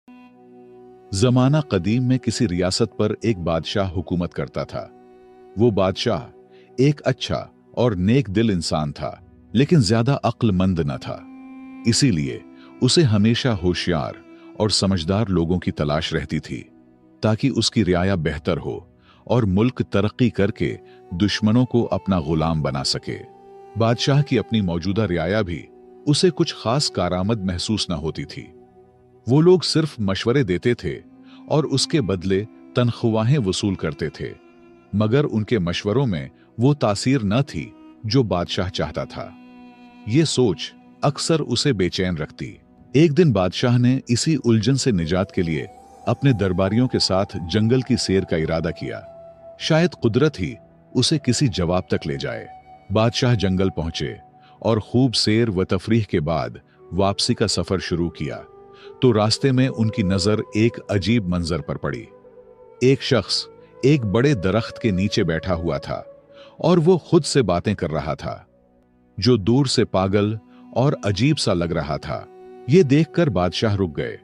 जमाना कदीम में किसी रियासत पर एक बादशाह हुकूमत करता था। वो बादशाह एक अच्छा और नेक दिल इंसान था, लेकिन ज्यादा अक्लमंद न था। इसीलिए उसे हमेशा होशियार और समझदार लोगों की तलाश रहती थी, ताकि उसकी रियाया बेहतर हो और मुल्क तरक्की करके दुश्मनों को अपना गुलाम बना सके। बादशाह की अपनी मौजूदा रियाया भी उसे कुछ खास कारामद महसूस न होती थी। वो लोग सिर्फ मशवरे देते थे और उसके बदले तनख्वाहें वसूल करते थे, मगर उनके मशवरों में वो तासीर न थी जो बादशाह चाहता था। ये सोच अक्सर उसे बेचैन रखती। एक दिन बादशाह ने इसी उलझन से निजात के लिए अपने दरबारियों के साथ जंगल की सैर का इरादा किया। शायद कुदरत ही उसे किसी जवाब तक ले जाए। बादशाह जंगल पहुंचे और खूब सैर व तफरीह के बाद वापसी का सफर शुरू किया, तो रास्ते में उनकी नजर एक अजीब मंजर पर पड़ी। एक शख्स एक बड़े दरख्त के नीचे बैठा हुआ था और वो खुद से बातें कर रहा था, जो दूर से पागल और अजीब सा लग रहा था। ये देखकर बादशाह रुक गए।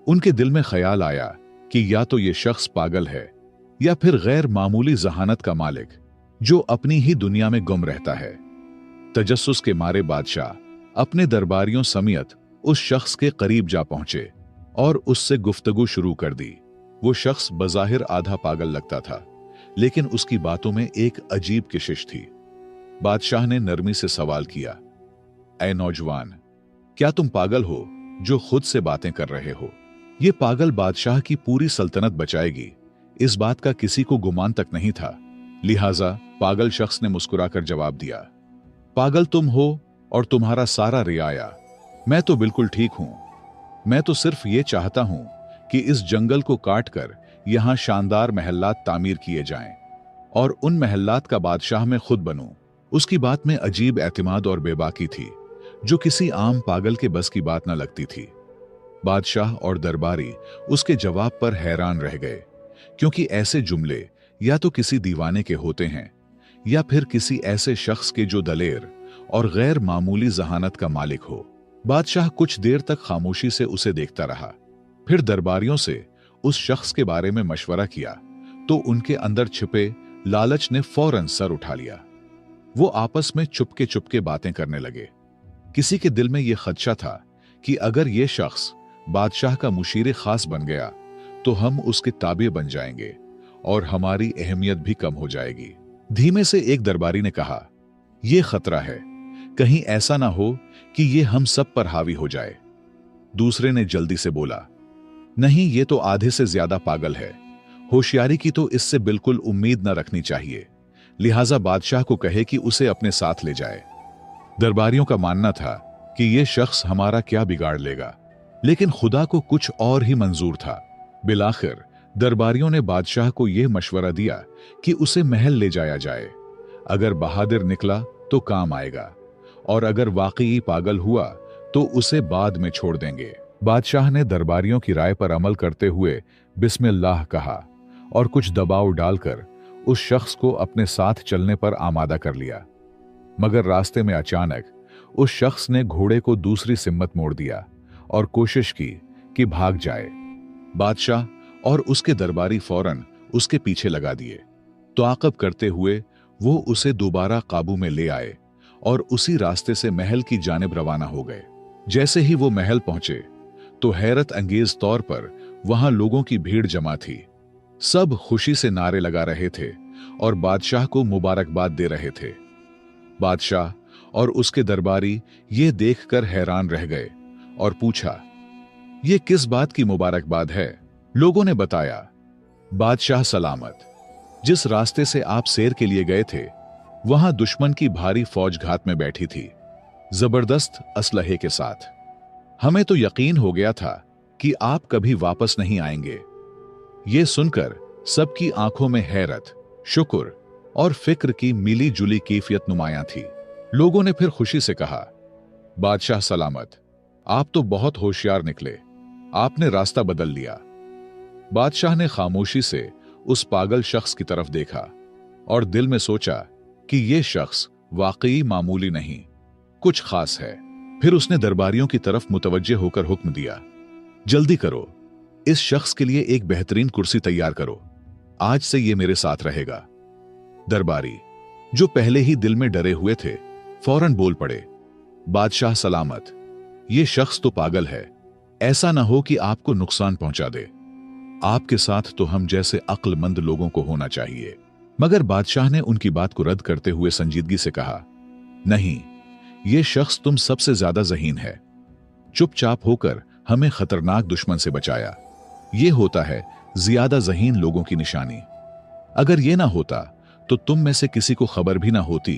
उनके दिल में ख्याल आया कि या तो ये शख्स पागल है या फिर गैर मामूली जहानत का मालिक, जो अपनी ही दुनिया में गुम रहता है। तजस्सुस के मारे बादशाह अपने दरबारियों समेत उस शख्स के करीब जा पहुंचे और उससे गुफ्तगू शुरू कर दी। वो शख्स बज़ाहिर आधा पागल लगता था, लेकिन उसकी बातों में एक अजीब किशिश थी। बादशाह ने नरमी से सवाल किया, ऐ नौजवान, क्या तुम पागल हो जो खुद से बातें कर रहे हो? ये पागल बादशाह की पूरी सल्तनत बचाएगी, इस बात का किसी को गुमान तक नहीं था। लिहाजा पागल शख्स ने मुस्कुराकर जवाब दिया, पागल तुम हो और तुम्हारा सारा रियाया। मैं तो बिल्कुल ठीक हूं। मैं तो सिर्फ ये चाहता हूं कि इस जंगल को काटकर यहां शानदार महल्लात तामीर किए जाएं और उन महल्लात का बादशाह मैं खुद बनूं। उसकी बात में अजीब एतमाद और बेबाकी थी, जो किसी आम पागल के बस की बात न लगती थी। बादशाह और दरबारी उसके जवाब पर हैरान रह गए, क्योंकि ऐसे जुमले या तो किसी दीवाने के होते हैं या फिर किसी ऐसे शख्स के जो दलेर और गैर मामूली जहानत का मालिक हो। बादशाह कुछ देर तक खामोशी से उसे देखता रहा, फिर दरबारियों से उस शख्स के बारे में मशवरा किया, तो उनके अंदर छिपे लालच ने फौरन सर उठा लिया। वो आपस में चुपके चुपके बातें करने लगे। किसी के दिल में यह खदशा था कि अगर यह शख्स बादशाह का मुशीर खास बन गया तो हम उसके ताबे बन जाएंगे और हमारी अहमियत भी कम हो जाएगी। धीमे से एक दरबारी ने कहा, यह खतरा है, कहीं ऐसा ना हो कि यह हम सब पर हावी हो जाए। दूसरे ने जल्दी से बोला, नहीं, ये तो आधे से ज्यादा पागल है। होशियारी की तो इससे बिल्कुल उम्मीद न रखनी चाहिए। लिहाजा बादशाह को कहे कि उसे अपने साथ ले जाए। दरबारियों का मानना था कि यह शख्स हमारा क्या बिगाड़ लेगा, लेकिन खुदा को कुछ और ही मंजूर था। बिलाखिर दरबारियों ने बादशाह को यह मशवरा दिया कि उसे महल ले जाया जाए। अगर बहादुर निकला तो काम आएगा, और अगर वाकई पागल हुआ तो उसे बाद में छोड़ देंगे। बादशाह ने दरबारियों की राय पर अमल करते हुए बिस्मिल्लाह कहा और कुछ दबाव डालकर उस शख्स को अपने साथ चलने पर आमादा कर लिया। मगर रास्ते में अचानक उस शख्स ने घोड़े को दूसरी सिम्मत मोड़ दिया और कोशिश की कि भाग जाए। बादशाह और उसके दरबारी फौरन उसके पीछे लगा दिए। ताक़ब करते हुए वो उसे दोबारा काबू में ले आए और उसी रास्ते से महल की जानिब रवाना हो गए। जैसे ही वो महल पहुंचे तो हैरत अंगेज तौर पर वहां लोगों की भीड़ जमा थी। सब खुशी से नारे लगा रहे थे और बादशाह को मुबारकबाद दे रहे थे। बादशाह और उसके दरबारी ये देखकर हैरान रह गए और पूछा, ये किस बात की मुबारकबाद है? लोगों ने बताया, बादशाह सलामत, जिस रास्ते से आप सैर के लिए गए थे वहां दुश्मन की भारी फौज घात में बैठी थी, जबरदस्त असलहे के साथ। हमें तो यकीन हो गया था कि आप कभी वापस नहीं आएंगे। यह सुनकर सबकी आंखों में हैरत, शुक्र और फिक्र की मिली जुली कैफियत नुमायां थी। लोगों ने फिर खुशी से कहा, बादशाह सलामत, आप तो बहुत होशियार निकले, आपने रास्ता बदल लिया। बादशाह ने खामोशी से उस पागल शख्स की तरफ देखा और दिल में सोचा कि यह शख्स वाकई मामूली नहीं, कुछ खास है। फिर उसने दरबारियों की तरफ मुतवज्जे होकर हुक्म दिया, जल्दी करो, इस शख्स के लिए एक बेहतरीन कुर्सी तैयार करो, आज से ये मेरे साथ रहेगा। दरबारी, जो पहले ही दिल में डरे हुए थे, फौरन बोल पड़े, बादशाह सलामत, ये शख्स तो पागल है, ऐसा ना हो कि आपको नुकसान पहुंचा दे। आपके साथ तो हम जैसे अक्लमंद लोगों को होना चाहिए। मगर बादशाह ने उनकी बात को रद्द करते हुए संजीदगी से कहा, नहीं, ये शख्स तुम सबसे ज्यादा ज़हीन है। चुपचाप होकर हमें खतरनाक दुश्मन से बचाया। ये होता है ज्यादा ज़हीन लोगों की निशानी। अगर ये ना होता तो तुम में से किसी को खबर भी ना होती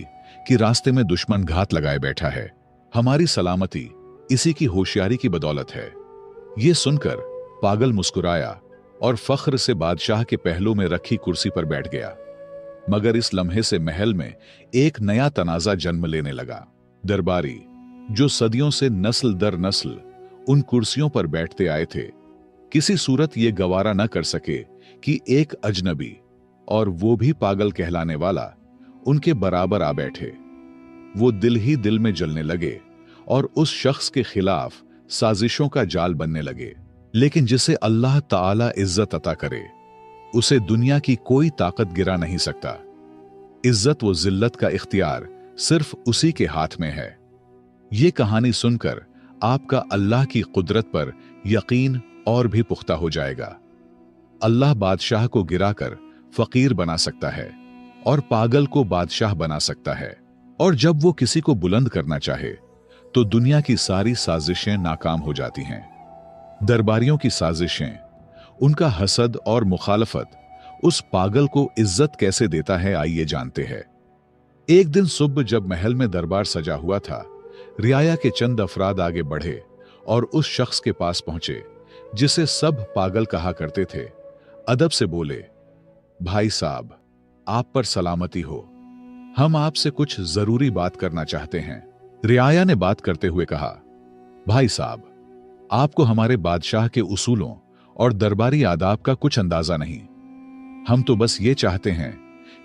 कि रास्ते में दुश्मन घात लगाए बैठा है। हमारी सलामती इसी की होशियारी की बदौलत है। ये सुनकर पागल मुस्कुराया और फख्र से बादशाह के पहलू में रखी कुर्सी पर बैठ गया। मगर इस लम्हे से महल में एक नया तनाजा जन्म लेने लगा। दरबारी, जो सदियों से नस्ल दर नस्ल उन कुर्सियों पर बैठते आए थे, किसी सूरत ये गवारा न कर सके कि एक अजनबी, और वो भी पागल कहलाने वाला, उनके बराबर आ बैठे। वो दिल ही दिल में जलने लगे और उस शख्स के खिलाफ साजिशों का जाल बनने लगे। लेकिन जिसे अल्लाह ताला इज्जत अता करे, उसे दुनिया की कोई ताकत गिरा नहीं सकता। इज्जत व जिल्लत का इख्तियार सिर्फ उसी के हाथ में है। ये कहानी सुनकर आपका अल्लाह की कुदरत पर यकीन और भी पुख्ता हो जाएगा। अल्लाह बादशाह को गिराकर फकीर बना सकता है और पागल को बादशाह बना सकता है। और जब वो किसी को बुलंद करना चाहे तो दुनिया की सारी साजिशें नाकाम हो जाती हैं। दरबारियों की साजिशें, उनका हसद और मुखालफत उस पागल को इज्जत कैसे देता है, आइए जानते हैं। एक दिन सुबह जब महल में दरबार सजा हुआ था, रियाया के चंद अफराद आगे बढ़े और उस शख्स के पास पहुंचे जिसे सब पागल कहा करते थे। अदब से बोले, भाई साहब, आप पर सलामती हो, हम आपसे कुछ जरूरी बात करना चाहते हैं। रियाया ने बात करते हुए कहा, भाई साहब, आपको हमारे बादशाह के उसूलों और दरबारी आदाब का कुछ अंदाजा नहीं। हम तो बस ये चाहते हैं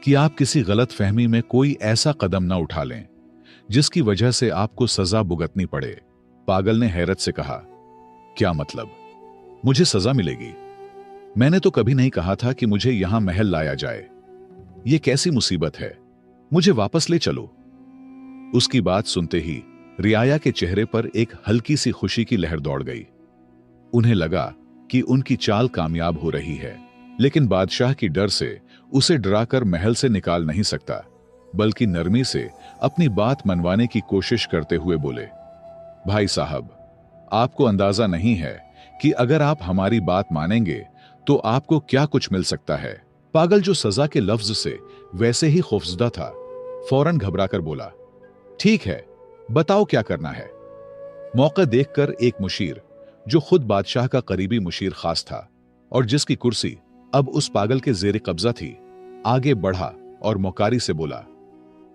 कि आप किसी गलत फहमी में कोई ऐसा कदम न उठा लें जिसकी वजह से आपको सजा भुगतनी पड़े। पागल ने हैरत से कहा, क्या मतलब, मुझे सजा मिलेगी? मैंने तो कभी नहीं कहा था कि मुझे यहां महल लाया जाए। यह कैसी मुसीबत है, मुझे वापस ले चलो। उसकी बात सुनते ही रियाया के चेहरे पर एक हल्की सी खुशी की लहर दौड़ गई। उन्हें लगा कि उनकी चाल कामयाब हो रही है, लेकिन बादशाह की डर से उसे डराकर महल से निकाल नहीं सकता, बल्कि नरमी से अपनी बात मनवाने की कोशिश करते हुए बोले, भाई साहब, आपको अंदाजा नहीं है कि अगर आप हमारी बात मानेंगे तो आपको क्या कुछ मिल सकता है। पागल, जो सजा के लफ्ज से वैसे ही खौफजदा था, फौरन घबराकर बोला, ठीक है, बताओ क्या करना है। मौका देखकर एक मुशीर, जो खुद बादशाह का करीबी मुशीर खास था और जिसकी कुर्सी अब उस पागल के जेर कब्जा थी, आगे बढ़ा और मौकारी से बोला,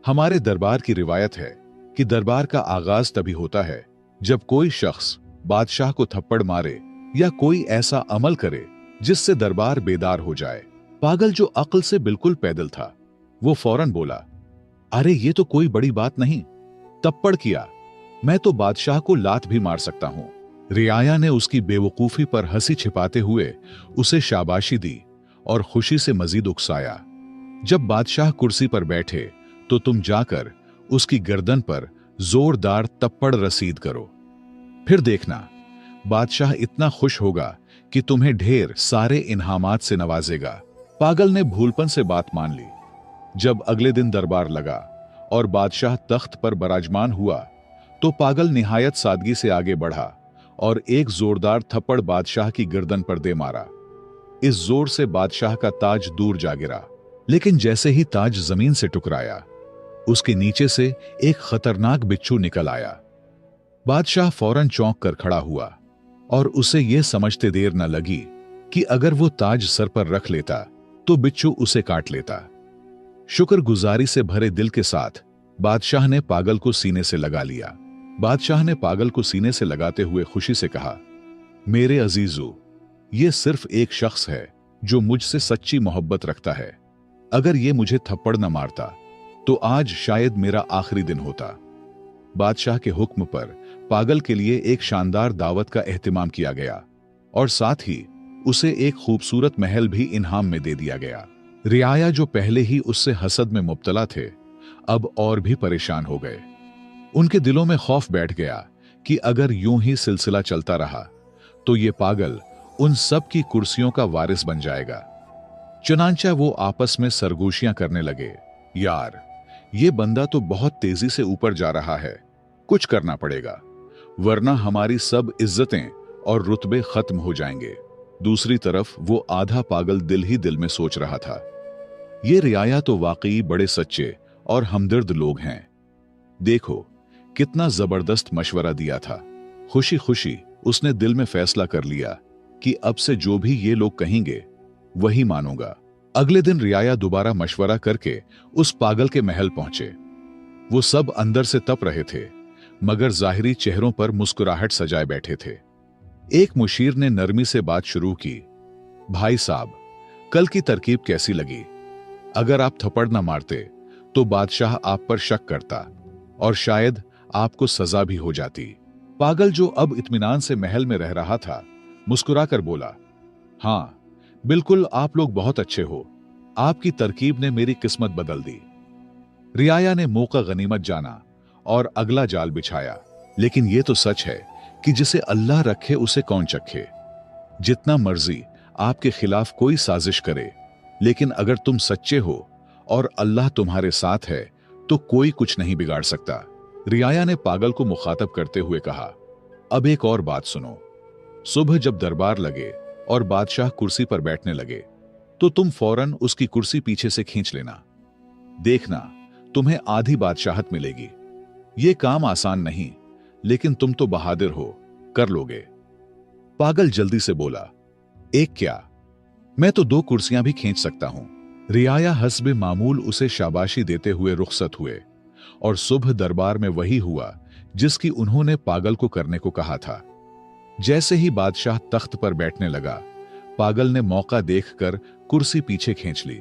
हमारे दरबार की रिवायत है कि दरबार का आगाज तभी होता है जब कोई शख्स बादशाह को थप्पड़ मारे या कोई ऐसा अमल करे जिससे दरबार बेदार हो जाए। पागल, जो अक्ल से बिल्कुल पैदल था, वो फौरन बोला, अरे ये तो कोई बड़ी बात नहीं, थप्पड़ किया, मैं तो बादशाह को लात भी मार सकता हूं। रियाया ने उसकी बेवकूफी पर हंसी छिपाते हुए उसे शाबाशी दी और खुशी से मजीद उकसाया। जब बादशाह कुर्सी पर बैठे तो तुम जाकर उसकी गर्दन पर जोरदार थप्पड़ रसीद करो, फिर देखना बादशाह इतना खुश होगा कि तुम्हें ढेर सारे इनामात से नवाजेगा। पागल ने भूलपन से बात मान ली। जब अगले दिन दरबार लगा और बादशाह तख्त पर बराजमान हुआ तो पागल निहायत सादगी से आगे बढ़ा और एक जोरदार थप्पड़ बादशाह की गर्दन पर दे मारा। इस जोर से बादशाह का ताज दूर जा गिरा, लेकिन जैसे ही ताज जमीन से टकराया, उसके नीचे से एक खतरनाक बिच्छू निकल आया। बादशाह फौरन चौंक कर खड़ा हुआ और उसे यह समझते देर न लगी कि अगर वो ताज सर पर रख लेता तो बिच्छू उसे काट लेता। शुक्रगुजारी से भरे दिल के साथ बादशाह ने पागल को सीने से लगा लिया। बादशाह ने पागल को सीने से लगाते हुए खुशी से कहा, मेरे अजीजों, ये सिर्फ एक शख्स है जो मुझसे सच्ची मोहब्बत रखता है। अगर ये मुझे थप्पड़ न मारता तो आज शायद मेरा आखिरी दिन होता। बादशाह के हुक्म पर पागल के लिए एक शानदार दावत का एहतिमाम किया गया और साथ ही उसे एक खूबसूरत महल भी इनाम में दे दिया गया। रियाया, जो पहले ही उससे हसद में मुब्तला थे, अब और भी परेशान हो गए। उनके दिलों में खौफ बैठ गया कि अगर यूं ही सिलसिला चलता रहा तो ये पागल उन सब की कुर्सियों का वारिस बन जाएगा। चुनांचा वो आपस में सरगोशियां करने लगे, यार ये बंदा तो बहुत तेजी से ऊपर जा रहा है, कुछ करना पड़ेगा, वरना हमारी सब इज्जतें और रुतबे खत्म हो जाएंगे। दूसरी तरफ वो आधा पागल दिल ही दिल में सोच रहा था, ये रियाया तो वाकई बड़े सच्चे और हमदर्द लोग हैं। देखो कितना जबरदस्त मशवरा दिया था। खुशी खुशी उसने दिल में फैसला कर लिया कि अब से जो भी ये लोग कहेंगे वही मानूंगा। अगले दिन रियाया दोबारा मशवरा करके उस पागल के महल पहुंचे। वो सब अंदर से तप रहे थे, मगर जाहिरी चेहरों पर मुस्कुराहट सजाए बैठे थे। एक मुशीर ने नरमी से बात शुरू की, भाई साहब, कल की तरकीब कैसी लगी? अगर आप थप्पड़ न मारते तो बादशाह आप पर शक करता और शायद आपको सजा भी हो जाती। पागल, जो अब इत्मीनान से महल में रह रहा था, मुस्कुराकर बोला, हाँ बिल्कुल, आप लोग बहुत अच्छे हो, आपकी तरकीब ने मेरी किस्मत बदल दी। रियाया ने मौका गनीमत जाना और अगला जाल बिछाया। लेकिन यह तो सच है कि जिसे अल्लाह रखे उसे कौन चखे। जितना मर्जी आपके खिलाफ कोई साजिश करे, लेकिन अगर तुम सच्चे हो और अल्लाह तुम्हारे साथ है तो कोई कुछ नहीं बिगाड़ सकता। रियाया ने पागल को मुखातब करते हुए कहा, अब एक और बात सुनो। सुबह जब दरबार लगे और बादशाह कुर्सी पर बैठने लगे तो तुम फौरन उसकी कुर्सी पीछे से खींच लेना। देखना, तुम्हें आधी बादशाहत मिलेगी। यह काम आसान नहीं, लेकिन तुम तो बहादुर हो, कर लोगे। पागल जल्दी से बोला, एक क्या, मैं तो 2 कुर्सियां भी खींच सकता हूं। रियाया हस्बे मामूल उसे शाबाशी देते हुए रुखसत हुए और सुबह दरबार में वही हुआ जिसकी उन्होंने पागल को करने को कहा था। जैसे ही बादशाह तख्त पर बैठने लगा, पागल ने मौका देखकर कुर्सी पीछे खींच ली,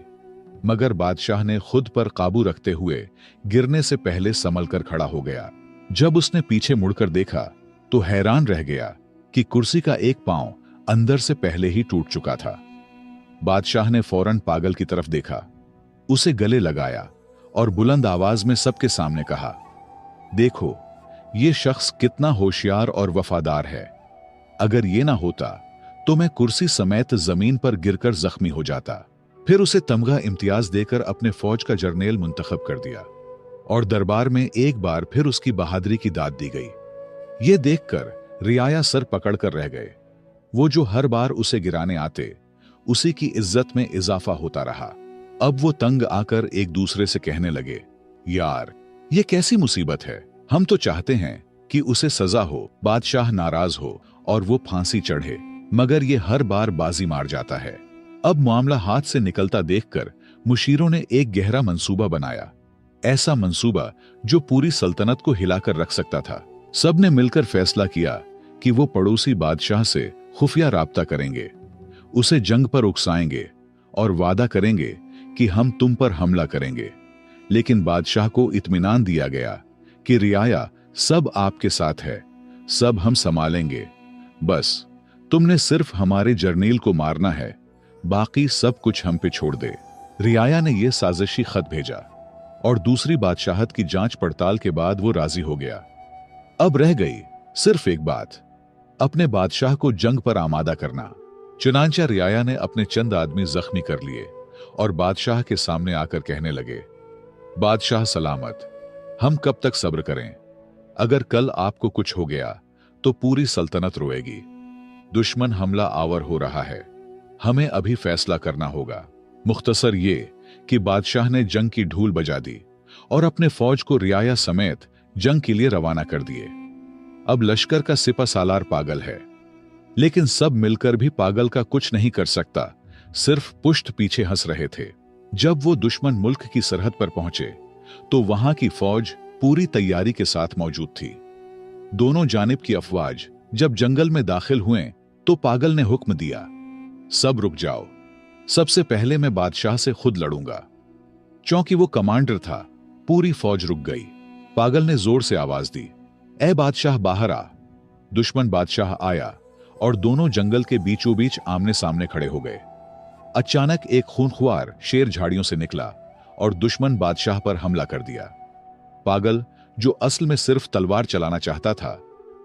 मगर बादशाह ने खुद पर काबू रखते हुए गिरने से पहले संभल कर खड़ा हो गया। जब उसने पीछे मुड़कर देखा तो हैरान रह गया कि कुर्सी का एक पांव अंदर से पहले ही टूट चुका था। बादशाह ने फौरन पागल की तरफ देखा, उसे गले लगाया और बुलंद आवाज में सबके सामने कहा, देखो ये शख्स कितना होशियार और वफादार है। अगर ये ना होता तो मैं कुर्सी समेत जमीन पर गिरकर जख्मी हो जाता। फिर उसे तमगा इम्तियाज देकर अपने फौज का जर्नेल मुंतखब कर दिया और दरबार में एक बार फिर उसकी बहादुरी की दाद दी गई। ये देखकर रियाया सर पकड़कर रह गए। वो जो हर बार उसे गिराने आते, उसी की इज्जत में इजाफा होता रहा। अब वो तंग आकर एक दूसरे से कहने लगे, यार ये कैसी मुसीबत है। हम तो चाहते हैं कि उसे सजा हो, बादशाह नाराज हो और वो फांसी चढ़े, मगर ये हर बार बाजी मार जाता है। अब मामला हाथ से निकलता देखकर मुशीरों ने एक गहरा मंसूबा बनाया, ऐसा मंसूबा जो पूरी सल्तनत को हिलाकर रख सकता था। सबने मिलकर फैसला किया कि वो पड़ोसी बादशाह से खुफिया राब्ता करेंगे, उसे जंग पर उकसाएंगे और वादा करेंगे कि हम तुम पर हमला करेंगे। लेकिन बादशाह को इत्मीनान दिया गया कि रियाया सब आपके साथ है, सब हम संभालेंगे, बस तुमने सिर्फ हमारे जर्नील को मारना है, बाकी सब कुछ हम पे छोड़ दे। रियाया ने यह साजिशी खत भेजा और दूसरी बादशाहत की जांच पड़ताल के बाद वो राजी हो गया। अब रह गई सिर्फ एक बात, अपने बादशाह को जंग पर आमादा करना। चुनांचा रियाया ने अपने चंद आदमी जख्मी कर लिए और बादशाह के सामने आकर कहने लगे, बादशाह सलामत, हम कब तक सब्र करें? अगर कल आपको कुछ हो गया तो पूरी सल्तनत रोएगी। दुश्मन हमला आवर हो रहा है, हमें अभी फैसला करना होगा। मुख्तसर ये कि बादशाह ने जंग की ढूल बजा दी और अपने फौज को रियाया समेत जंग के लिए रवाना कर दिए। अब लश्कर का सिपा सालार पागल है, लेकिन सब मिलकर भी पागल का कुछ नहीं कर सकता, सिर्फ पुष्ट पीछे हंस रहे थे। जब वो दुश्मन मुल्क की सरहद पर पहुंचे तो वहां की फौज पूरी तैयारी के साथ मौजूद थी। दोनों जानिब की अफवाज जब जंगल में दाखिल हुए तो पागल ने हुक्म दिया, सब रुक जाओ, सबसे पहले मैं बादशाह से खुद लड़ूंगा। चूंकि वो कमांडर था, पूरी फौज रुक गई। पागल ने जोर से आवाज दी, ए बादशाह बाहर आ। दुश्मन बादशाह आया और दोनों जंगल के बीचों बीच आमने सामने खड़े हो गए। अचानक एक खूंखार शेर झाड़ियों से निकला और दुश्मन बादशाह पर हमला कर दिया। पागल, जो असल में सिर्फ तलवार चलाना चाहता था,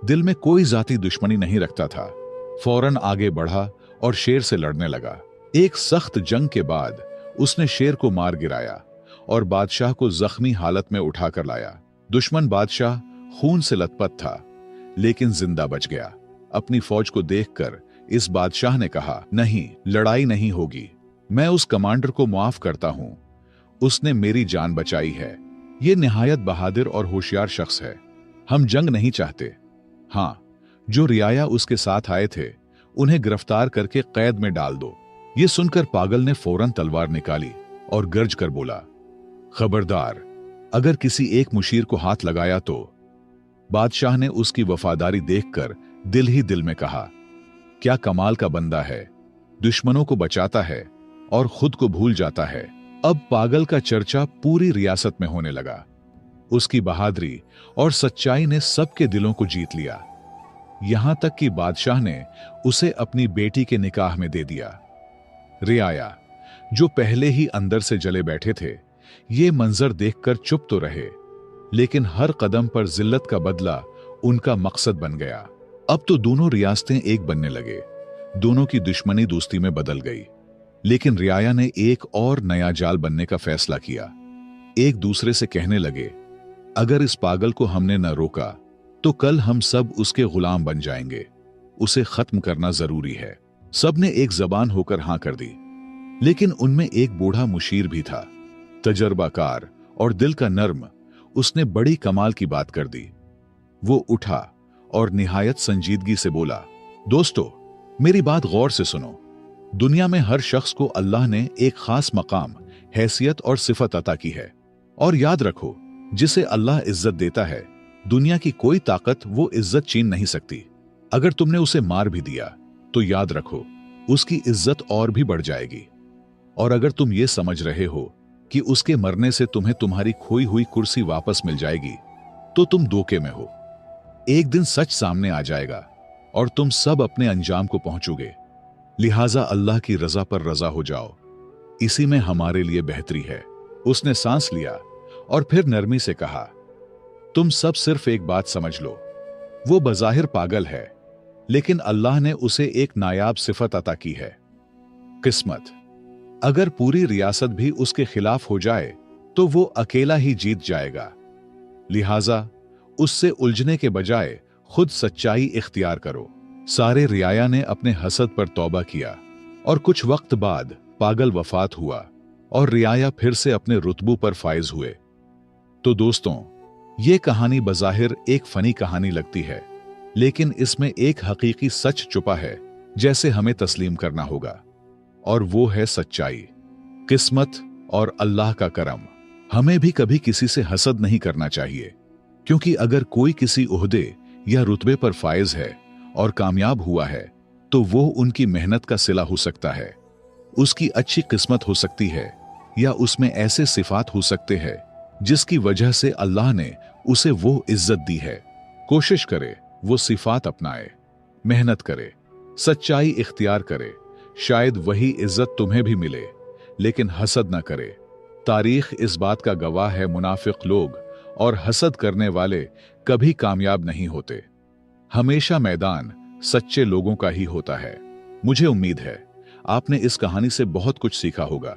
दिल में कोई जाती दुश्मनी नहीं रखता था, फौरन आगे बढ़ा और शेर से लड़ने लगा। एक सख्त जंग के बाद उसने शेर को मार गिराया और बादशाह को जख्मी हालत में उठाकर लाया। दुश्मन बादशाह खून से लथपथ था, लेकिन जिंदा बच गया। अपनी फौज को देखकर इस बादशाह ने कहा, नहीं, लड़ाई नहीं होगी। मैं उस कमांडर को माफ करता हूं, उसने मेरी जान बचाई है। यह निहायत बहादुर और होशियार शख्स है। हम जंग नहीं चाहते। हां, जो रियाया उसके साथ आए थे उन्हें गिरफ्तार करके कैद में डाल दो। यह सुनकर पागल ने फौरन तलवार निकाली और गर्ज कर बोला, खबरदार, अगर किसी एक मुशीर को हाथ लगाया तो। बादशाह ने उसकी वफादारी देखकर दिल ही दिल में कहा, क्या कमाल का बंदा है, दुश्मनों को बचाता है और खुद को भूल जाता है। अब पागल का चर्चा पूरी रियासत में होने लगा। उसकी बहादुरी और सच्चाई ने सबके दिलों को जीत लिया। यहां तक कि बादशाह ने उसे अपनी बेटी के निकाह में दे दिया। रियाया, जो पहले ही अंदर से जले बैठे थे, ये मंजर देखकर चुप तो रहे, लेकिन हर कदम पर जिल्लत का बदला उनका मकसद बन गया। अब तो दोनों रियासतें एक बनने लगे। दोनों की दुश्मनी दोस्ती में बदल गई। लेकिन रियाया ने एक और नया जाल बनने का फैसला किया। एक दूसरे से कहने लगे, अगर इस पागल को हमने न रोका तो कल हम सब उसके गुलाम बन जाएंगे। उसे खत्म करना जरूरी है। सब ने एक जबान होकर हां कर दी। लेकिन उनमें एक बूढ़ा मुशीर भी था, तजर्बाकार और दिल का नर्म। उसने बड़ी कमाल की बात कर दी। वो उठा और निहायत संजीदगी से बोला, दोस्तों, मेरी बात गौर से सुनो। दुनिया में हर शख्स को अल्लाह ने एक खास मकाम, हैसियत और सिफत अता की है। और याद रखो, जिसे अल्लाह इज्जत देता है, दुनिया की कोई ताकत वो इज्जत छीन नहीं सकती। अगर तुमने उसे मार भी दिया तो याद रखो, उसकी इज्जत और भी बढ़ जाएगी। और अगर तुम ये समझ रहे हो कि उसके मरने से तुम्हें तुम्हारी खोई हुई कुर्सी वापस मिल जाएगी, तो तुम धोखे में हो। एक दिन सच सामने आ जाएगा और तुम सब अपने अंजाम को पहुंचोगे। लिहाजा अल्लाह की रजा पर रजा हो जाओ, इसी में हमारे लिए बेहतरी है। उसने सांस लिया और फिर नरमी से कहा, तुम सब सिर्फ एक बात समझ लो, वो बज़ाहिर पागल है, लेकिन अल्लाह ने उसे एक नायाब सिफत अता की है, किस्मत। अगर पूरी रियासत भी उसके खिलाफ हो जाए तो वो अकेला ही जीत जाएगा। लिहाजा उससे उलझने के बजाय खुद सच्चाई इख्तियार करो। सारे रियाया ने अपने हसद पर तौबा किया और कुछ वक्त बाद पागल वफात हुआ और रियाया फिर से अपने रुतबों पर फायज हुए। तो दोस्तों, ये कहानी बज़ाहिर एक फनी कहानी लगती है, लेकिन इसमें एक हकीकी सच छुपा है जैसे हमें तस्लीम करना होगा, और वो है सच्चाई, किस्मत और अल्लाह का करम। हमें भी कभी किसी से हसद नहीं करना चाहिए, क्योंकि अगर कोई किसी ओहदे या रुतबे पर फायज है और कामयाब हुआ है तो वो उनकी मेहनत का सिला हो सकता है, उसकी अच्छी किस्मत हो सकती है, या उसमें ऐसे सिफात हो सकते हैं जिसकी वजह से अल्लाह ने उसे वो इज्जत दी है। कोशिश करे वो सिफात अपनाए, मेहनत करे, सच्चाई इख्तियार करे, शायद वही इज्जत तुम्हें भी मिले। लेकिन हसद न करे। तारीख इस बात का गवाह है, मुनाफिक लोग और हसद करने वाले कभी कामयाब नहीं होते। हमेशा मैदान सच्चे लोगों का ही होता है। मुझे उम्मीद है आपने इस कहानी से बहुत कुछ सीखा होगा।